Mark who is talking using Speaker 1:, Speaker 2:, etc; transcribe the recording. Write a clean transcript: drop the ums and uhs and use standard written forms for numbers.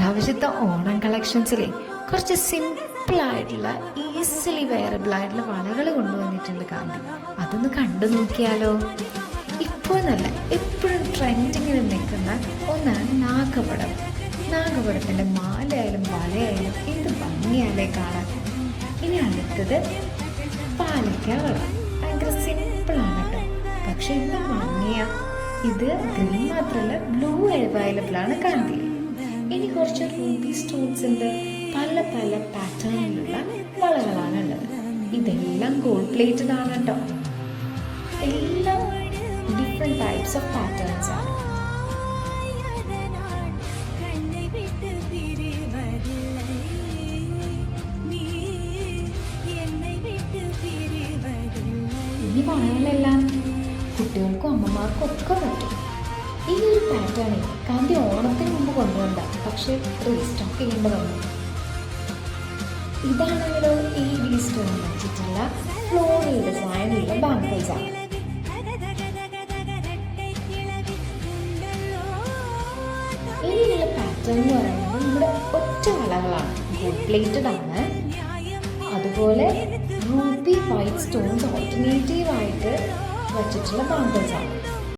Speaker 1: ഇപ്രാവശ്യത്തെ ഓണം കളക്ഷൻസിലെ കുറച്ച് സിമ്പിളായിട്ടുള്ള ഈസിലി വെയറബിൾ ആയിട്ടുള്ള വളകൾ കൊണ്ടുവന്നിട്ടുണ്ട് കാന്തി. അതൊന്ന് കണ്ടു നോക്കിയാലോ? ഇപ്പോൾ നല്ല എപ്പോഴും ട്രെൻഡിങ്ങിൽ നിൽക്കുന്ന ഒന്നാണ് നാഗപടം. നാഗപടത്തിൻ്റെ മാലയായാലും വളയായാലും എന്ത് ഭംഗിയാലേ കാണാൻ. ഇനി അടുത്തത് പാലക്ക വള. ഭയങ്കര സിമ്പിളാണ് കേട്ടോ, പക്ഷെ എന്ത് ഭംഗിയാ. ഇത് ഗ്രീൻ മാത്രമല്ല ബ്ലൂ അവൈലബിൾ ആണ് കാന്തിയിൽ. ഇനി കുറച്ച് റൂബി സ്റ്റോൺസിൻ്റെ പല പല പാറ്റേണിലുള്ള വളകളാണ് ഉള്ളത്. ഇതെല്ലാം ഗോൾഡ് പ്ലേറ്റഡ് ആണ് കേട്ടോ. എല്ലാം ഡിഫറെൻറ്റ് ടൈപ്സ് ഓഫ് പാറ്റേൺസ് ആണ്. ഈ വളകളെല്ലാം കുട്ടികൾക്കും അമ്മമാർക്കും ഒക്കെ പറ്റും. ഈ ഒരു പാറ്റേണിൽ കാന്തി ഓണത്തിന് മുമ്പ് കൊണ്ടുവന്ന, പക്ഷേ റീസ്റ്റോക്ക് ചെയ്യേണ്ടി വന്നു. ഇതാണെങ്കിലോ ഈ സ്റ്റോൺ വെച്ചിട്ടുള്ള ഫ്ലോറൽ ഡിസൈനുള്ള ബാങ്കിൾസ് ആണ്. ഇനിയുള്ള പാറ്റേൺ എന്ന് പറയുന്നത് നമ്മുടെ ഒറ്റ വളകളാണ്, ഗോൾഡ് പ്ലേറ്റഡ് ആണ്. അതുപോലെ റൂബി വൈറ്റ് സ്റ്റോൺസ് ഓൾട്ടർനേറ്റീവ് ആയിട്ട് വച്ചിട്ടുള്ള ബാങ്കിൾസ് ആണ്.